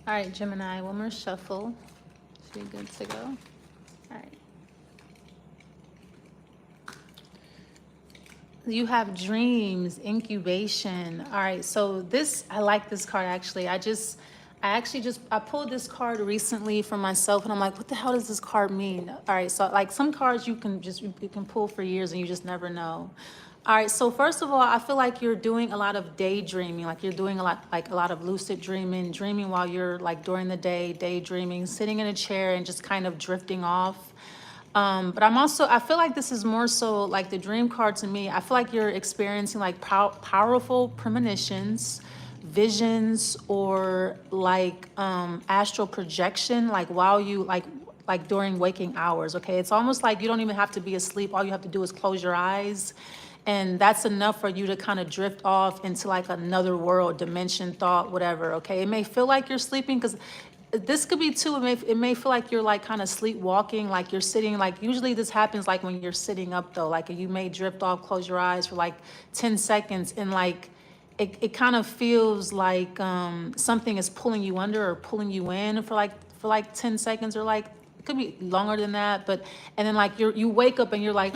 All right, Gemini, one more shuffle. Should be good to go. All right. You have dreams, incubation. All right, so this, I like this card actually. I pulled this card recently for myself and I'm like, what the hell does this card mean? All right, so like some cards you can pull for years and you just never know. All right, so first of all, I feel like you're doing a lot of daydreaming, like you're doing a lot of lucid dreaming, dreaming while you're like during the day, daydreaming, sitting in a chair and just kind of drifting off. But I feel like this is more so like the dream card to me. I feel like you're experiencing like powerful premonitions, visions, or like astral projection, like while you like during waking hours. Okay, it's almost like you don't even have to be asleep. All you have to do is close your eyes, and that's enough for you to kind of drift off into like another world, dimension, thought, whatever. Okay, it may feel like you're sleeping because this could be too, it may feel like you're like kind of sleepwalking, like you're sitting, like usually this happens like when you're sitting up though, like you may drift off, close your eyes for like 10 seconds and like it kind of feels like something is pulling you under or pulling you in for like 10 seconds or like it could be longer than that, but and then like you wake up and you're like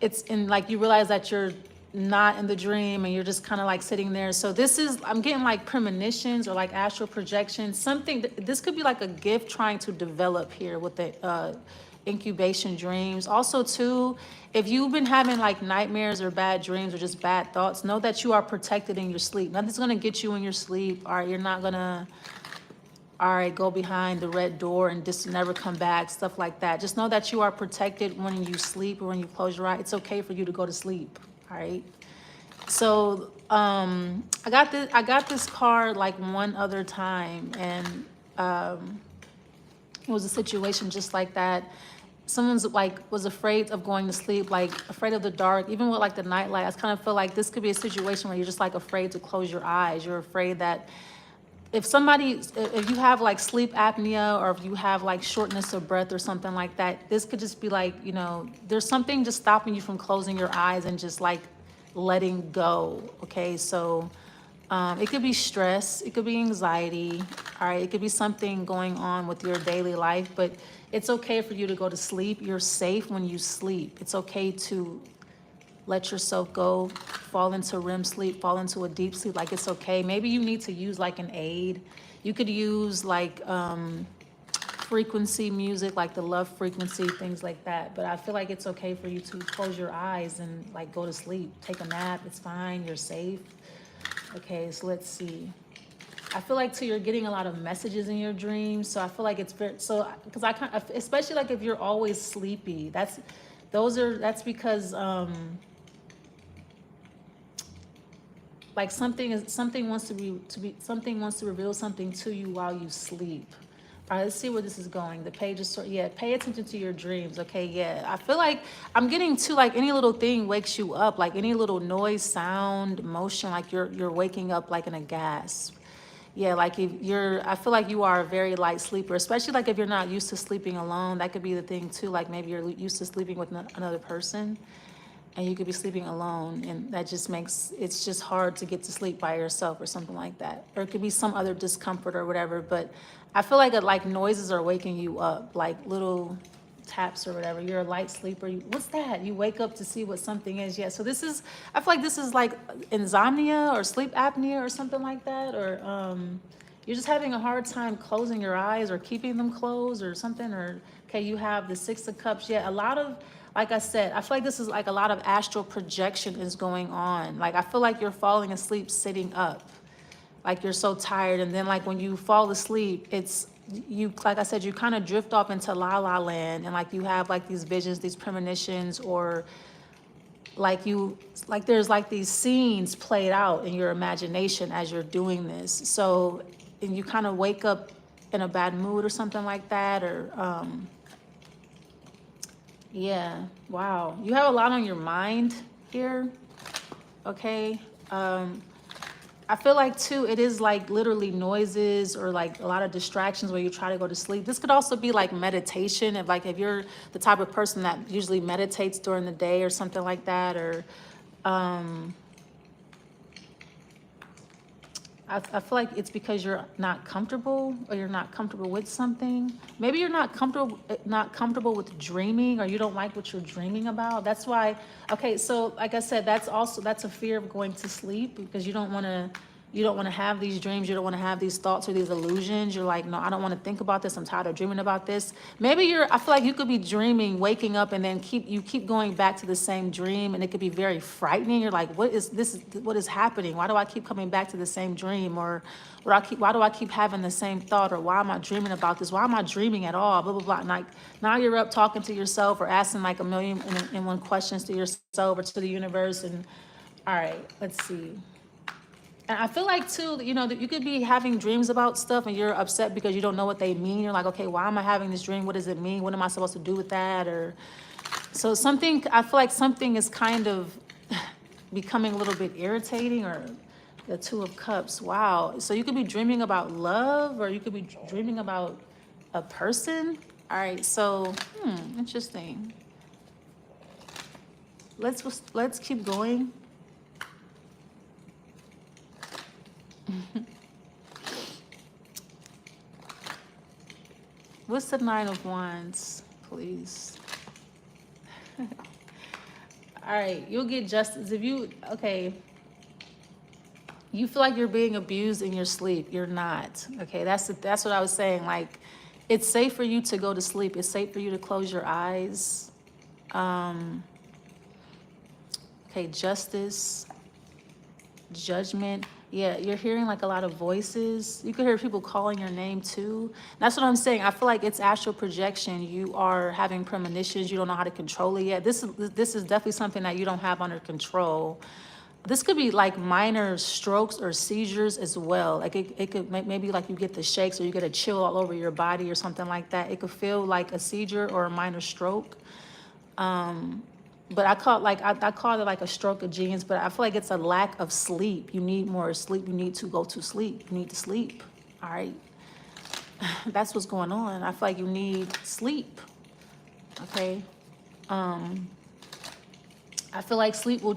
it's in like you realize that you're not in the dream and you're just kind of like sitting there. So this is, I'm getting like premonitions or like astral projections, something. This could be like a gift trying to develop here with the incubation dreams. Also too, if you've been having like nightmares or bad dreams or just bad thoughts, know that you are protected in your sleep. Nothing's gonna get you in your sleep. All right, you're not gonna, all right, go behind the red door and just never come back, stuff like that. Just know that you are protected when you sleep or when you close your eyes. It's okay for you to go to sleep. All right. So I got this card like one other time, and it was a situation just like that. Someone's like was afraid of going to sleep, like afraid of the dark, even with like the night light. I kind of feel like this could be a situation where you're just like afraid to close your eyes. You're afraid that if you have like sleep apnea or if you have like shortness of breath or something like that, this could just be like, you know, there's something just stopping you from closing your eyes and just like letting go. Okay, so it could be stress, it could be anxiety, all right, it could be something going on with your daily life, but it's okay for you to go to sleep. You're safe when you sleep. It's okay to let yourself go, fall into REM sleep, fall into a deep sleep, like it's okay. Maybe you need to use like an aid. You could use like frequency music, like the love frequency, things like that. But I feel like it's okay for you to close your eyes and like go to sleep, take a nap, it's fine, you're safe. Okay, so let's see. I feel like too, you're getting a lot of messages in your dreams. So I feel like it's very, so, because I kind of, especially like if you're always sleepy, that's because, like something wants to reveal something to you while you sleep. All right, let's see where this is going. The page is yeah, pay attention to your dreams. Okay, yeah. I feel like I'm getting to like any little thing wakes you up, like any little noise, sound, motion, like you're waking up like in a gasp. Yeah, like if I feel like you are a very light sleeper, especially like if you're not used to sleeping alone. That could be the thing too. Like maybe you're used to sleeping with another person, and you could be sleeping alone, and that just makes it's just hard to get to sleep by yourself or something like that. Or it could be some other discomfort or whatever. But I feel like noises are waking you up, like little taps or whatever. You're a light sleeper. What's that? You wake up to see what something is. Yeah. So I feel like this is like insomnia or sleep apnea or something like that. Or you're just having a hard time closing your eyes or keeping them closed or something. Or okay, you have the Six of Cups. Yeah, a lot of, like I said, I feel like this is like a lot of astral projection is going on. Like I feel like you're falling asleep sitting up. Like you're so tired, and then like when you fall asleep, it's you, like I said, you kind of drift off into la la land, and like you have like these visions, these premonitions, or like there's like these scenes played out in your imagination as you're doing this. So, and you kind of wake up in a bad mood or something like that, or yeah, wow, you have a lot on your mind here. Okay. I feel like too, it is like literally noises or like a lot of distractions where you try to go to sleep. This could also be like meditation, if you're the type of person that usually meditates during the day or something like that. Or I I feel like it's because you're not comfortable, or you're not comfortable with something. Maybe you're not comfortable with dreaming, or you don't like what you're dreaming about. That's why, okay, so like I said, that's a fear of going to sleep, because you don't want to have these dreams, you don't want to have these thoughts or these illusions. You're like, no, I don't want to think about this. I'm tired of dreaming about this. Maybe I feel like you could be dreaming, waking up, and then keep going back to the same dream, and it could be very frightening. You're like, what is this? What is happening? Why do I keep coming back to the same dream? Or why do I keep having the same thought? Or why am I dreaming about this? Why am I dreaming at all? Blah, blah, blah. And like, now you're up talking to yourself, or asking like a million and one questions to yourself or to the universe. And all right, let's see. And I feel like too, you know, that you could be having dreams about stuff and you're upset because you don't know what they mean. You're like, okay, why am I having this dream? What does it mean? What am I supposed to do with that? Or so I feel like something is kind of becoming a little bit irritating. Or the Two of Cups. Wow. So you could be dreaming about love, or you could be dreaming about a person. All right. So, interesting. Let's keep going. What's the Nine of Wands, please? All right, you'll get justice if you, okay. You feel like you're being abused in your sleep. You're not. Okay, that's what I was saying. Like, it's safe for you to go to sleep. It's safe for you to close your eyes. Okay, justice, judgment. Yeah, you're hearing like a lot of voices. You could hear people calling your name too. That's what I'm saying. I feel like it's astral projection. You are having premonitions. You don't know how to control it yet. This is definitely something that you don't have under control. This could be like minor strokes or seizures as well. Like it could maybe like you get the shakes, or you get a chill all over your body or something like that. It could feel like a seizure or a minor stroke. But I call it like a stroke of genius, but I feel like it's a lack of sleep. You need more sleep. You need to go to sleep. You need to sleep. All right. That's what's going on. I feel like you need sleep. Okay. I feel like sleep will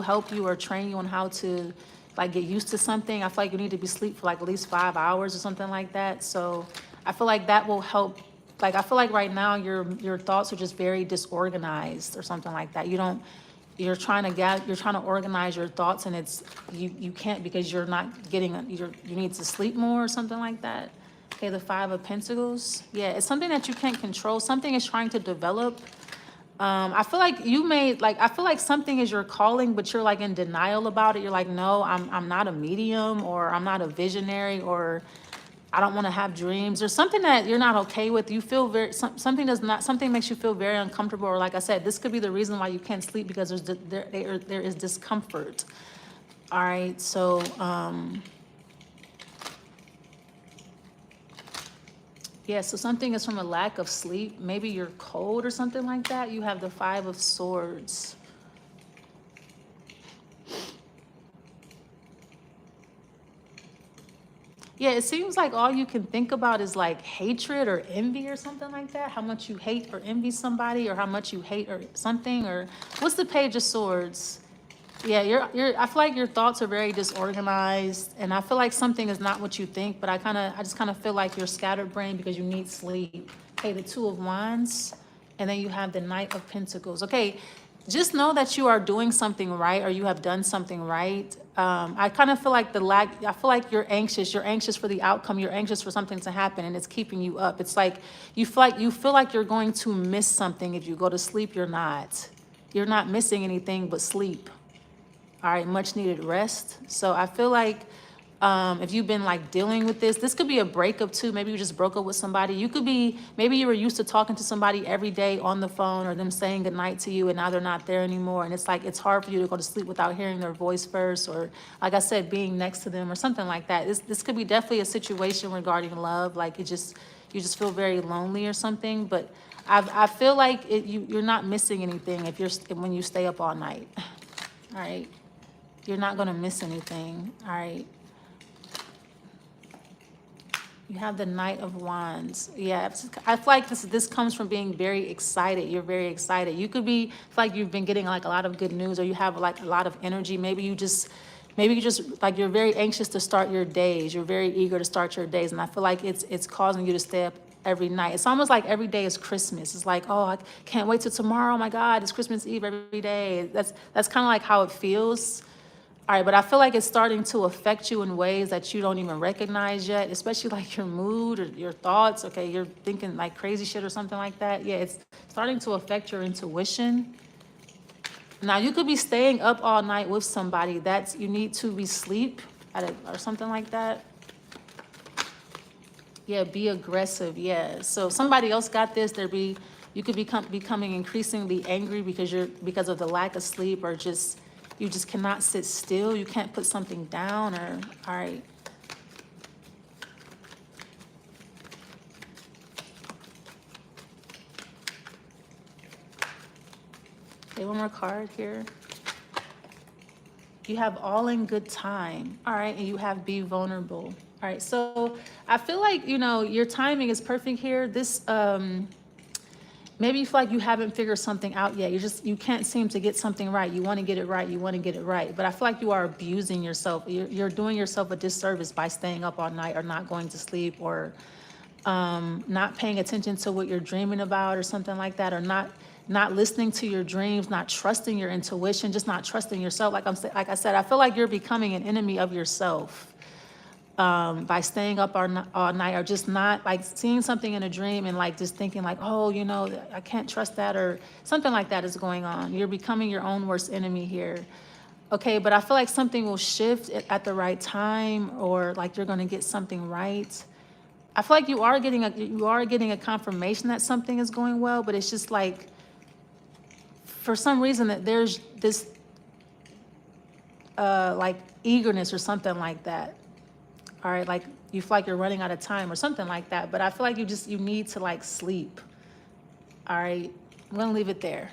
help you or train you on how to like get used to something. I feel like you need to be asleep for like at least 5 hours or something like that. So I feel like that will help. Like, I feel like right now your thoughts are just very disorganized or something like that. You're trying to organize your thoughts, and you can't, because you're not getting, you need to sleep more or something like that. Okay, the Five of Pentacles. Yeah, it's something that you can't control. Something is trying to develop. I feel like something is your calling, but you're like in denial about it. You're like, no, I'm not a medium, or I'm not a visionary, or I don't want to have dreams. There's something that you're not okay with. You feel something makes you feel very uncomfortable. Or like I said, this could be the reason why you can't sleep, because there is discomfort. All right, so yeah, so something is from a lack of sleep. Maybe you're cold or something like that. You have the Five of Swords. Yeah, it seems like all you can think about is like hatred or envy or something like that. How much you hate or envy somebody, or how much you hate or something. Or what's the Page of Swords? Yeah, I feel like your thoughts are very disorganized, and I feel like something is not what you think, but I just kind of feel like you're scatterbrained because you need sleep. Okay, the Two of Wands, and then you have the Knight of Pentacles. Okay, just know that you are doing something right, or you have done something right. I kind of feel like I feel like you're anxious for the outcome. You're anxious for something to happen, and it's keeping you up. It's like you feel like you're going to miss something if you go to sleep. You're not missing anything but sleep. All right, much needed rest. So I feel like if you've been like dealing with this could be a breakup too. Maybe you just broke up with somebody. Maybe you were used to talking to somebody every day on the phone, or them saying goodnight to you, and now they're not there anymore. And it's like, it's hard for you to go to sleep without hearing their voice first, or like I said, being next to them or something like that. This could be definitely a situation regarding love. Like you just feel very lonely or something. But I feel like you're not missing anything when you stay up all night. All right. You're not going to miss anything. All right. You have the Knight of Wands. Yeah, I feel like this comes from being very excited. You're very excited. You could feel like you've been getting like a lot of good news, or you have like a lot of energy. Maybe you just Maybe you just, like, you're very anxious to start your days. You're very eager to start your days. And I feel like it's causing you to stay up every night. It's almost like every day is Christmas. It's like, oh, I can't wait till tomorrow. Oh my God, it's Christmas Eve every day. That's kind of like how it feels. All right, but I feel like it's starting to affect you in ways that you don't even recognize yet, especially like your mood or your thoughts. Okay, you're thinking like crazy shit or something like that. Yeah, it's starting to affect your intuition. Now, you could be staying up all night with somebody that's, you need to be sleep or something like that. Yeah, be aggressive. Yeah. So if somebody else got this, you could becoming increasingly angry because of the lack of sleep, or just, you just cannot sit still. You can't put something down, or, all right. Okay, one more card here. You have all in good time. All right, and you have be vulnerable. All right, so I feel like, your timing is perfect here. This, maybe you feel like you haven't figured something out yet. You can't seem to get something right. You want to get it right. You want to get it right. But I feel like you are abusing yourself. You're doing yourself a disservice by staying up all night, or not going to sleep, or not paying attention to what you're dreaming about or something like that, or not listening to your dreams, not trusting your intuition, just not trusting yourself. Like I said, I feel like you're becoming an enemy of yourself by staying up all night, or just not, like, seeing something in a dream and like just thinking like, oh, I can't trust that, or something like that is going on. You're becoming your own worst enemy here. Okay, but I feel like something will shift at the right time, or like you're going to get something right. I feel like you are getting a confirmation that something is going well, but it's just like, for some reason, that there's this like eagerness or something like that. All right, like you feel like you're running out of time or something like that. But I feel like you need to like sleep. All right, I'm gonna leave it there.